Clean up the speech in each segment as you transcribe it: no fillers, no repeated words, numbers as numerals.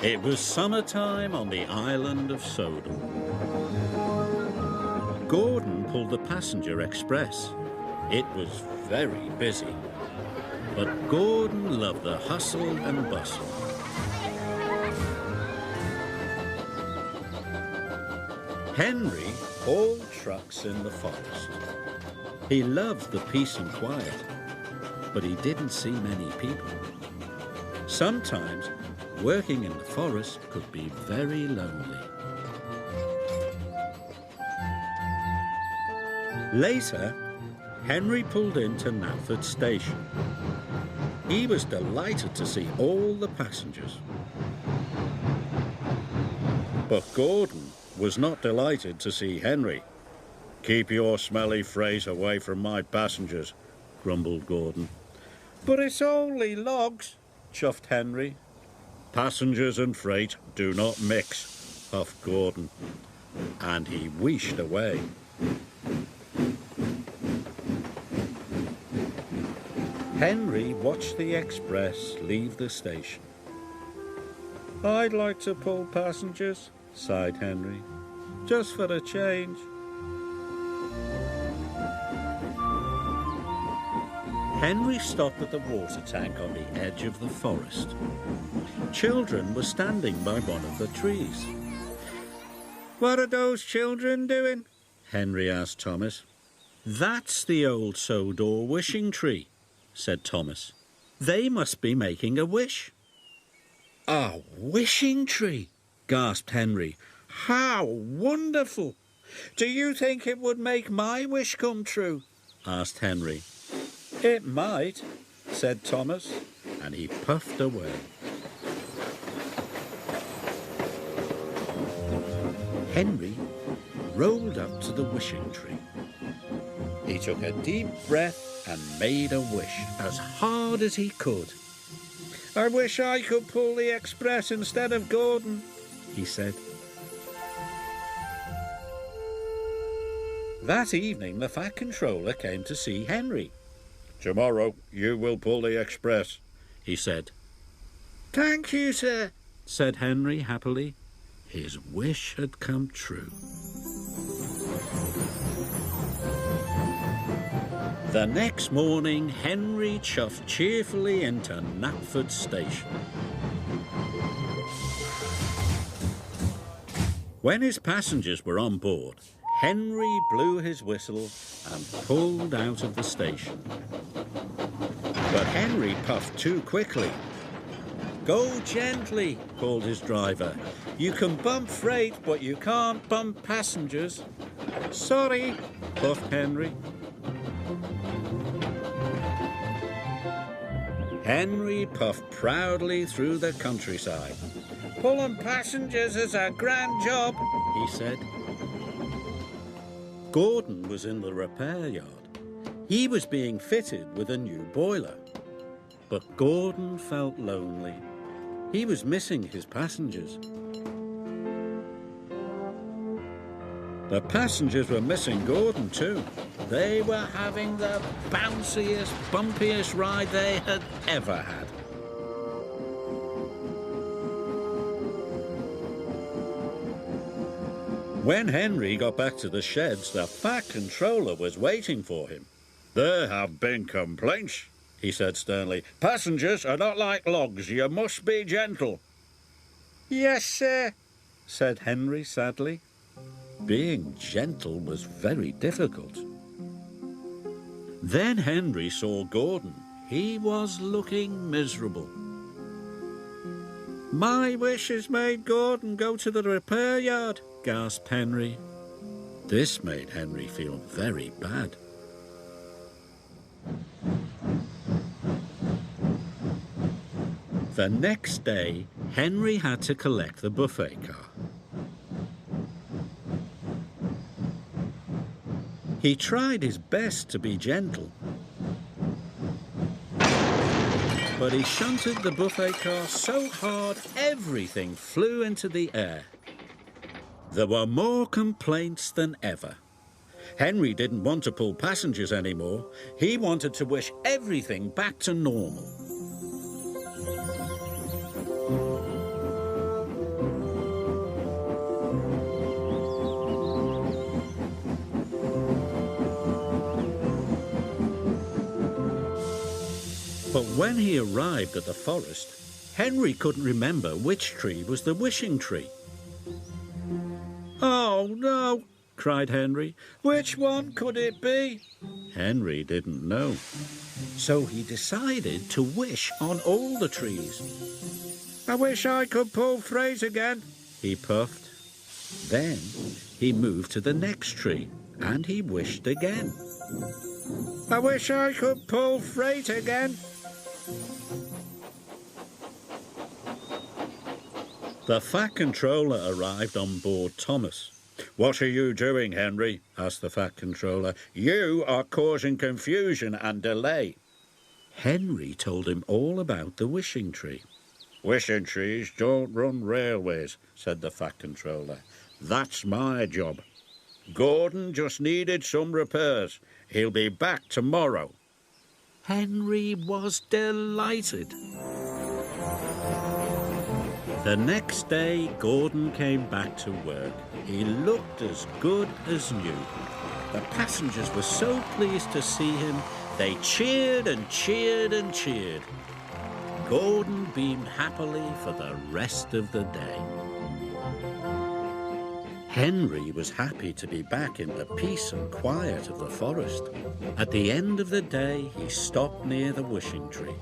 It was summertime on the island of Sodor. Gordon pulled the passenger express. It was very busy, but Gordon loved the hustle and bustle. Henry hauled trucks in the forest. He loved the peace and quiet, but he didn't see many people. Sometimes working in the forest could be very lonely. Later, Henry pulled into Knapford Station. He was delighted to see all the passengers. But Gordon was not delighted to see Henry. "Keep your smelly freight away from my passengers," grumbled Gordon. "But it's only logs," chuffed Henry. "Passengers and freight do not mix," huffed Gordon, and he wheeshed away. Henry watched the express leave the station. "I'd like to pull passengers," sighed Henry, "just for a change." Henry stopped at the water tank on the edge of the forest. Children were standing by one of the trees. "What are those children doing?" Henry asked Thomas. "That's the old Sodor wishing tree," said Thomas. "They must be making a wish." "A wishing tree?" gasped Henry. "How wonderful! Do you think it would make my wish come true?" asked Henry. "It might," said Thomas, and he puffed away. Henry rolled up to the wishing tree. He took a deep breath and made a wish as hard as he could. "I wish I could pull the express instead of Gordon," he said. That evening, the Fat Controller came to see Henry. "Tomorrow you will pull the express," he said. "Thank you, sir," said Henry happily. His wish had come true. The next morning, Henry chuffed cheerfully into Knapford Station. When his passengers were on board, Henry blew his whistle and pulled out of the station. But Henry puffed too quickly. "Go gently," called his driver. "You can bump freight, but you can't bump passengers." "Sorry," puffed Henry. Henry puffed proudly through the countryside. "Pulling passengers is a grand job," he said. Gordon was in the repair yard. He was being fitted with a new boiler. But Gordon felt lonely. He was missing his passengers. The passengers were missing Gordon too. They were having the bounciest, bumpiest ride they had ever had. When Henry got back to the sheds, the Fat Controller was waiting for him. "There have been complaints," he said sternly. "Passengers are not like logs. You must be gentle." "Yes, sir," said Henry sadly. Being gentle was very difficult. Then Henry saw Gordon. He was looking miserable. "My wish has made Gordon go to the repair yard," gasped Henry. This made Henry feel very bad. The next day, Henry had to collect the buffet car. He tried his best to be gentle, but he shunted the buffet car so hard everything flew into the air. There were more complaints than ever. Henry didn't want to pull passengers anymore. He wanted to wish everything back to normal. But when he arrived at the forest, Henry couldn't remember which tree was the wishing tree. "Oh, no," cried Henry. "Which one could it be?" Henry didn't know. So he decided to wish on all the trees. "I wish I could pull freight again," he puffed. Then he moved to the next tree and he wished again. "I wish I could pull freight again." The Fat Controller arrived on board Thomas. "What are you doing, Henry?" asked the Fat Controller. "You are causing confusion and delay." Henry told him all about the wishing tree. "Wishing trees don't run railways," said the Fat Controller. "That's my job. Gordon just needed some repairs. He'll be back tomorrow." Henry was delighted. The next day, Gordon came back to work. He looked as good as new. The passengers were so pleased to see him, they cheered and cheered and cheered. Gordon beamed happily for the rest of the day. Henry was happy to be back in the peace and quiet of the forest. At the end of the day, he stopped near the wishing tree.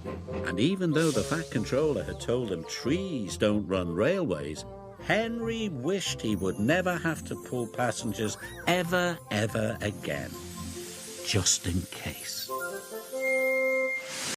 And even though the Fat Controller had told him trees don't run railways, Henry wished he would never have to pull passengers ever again. Just in case.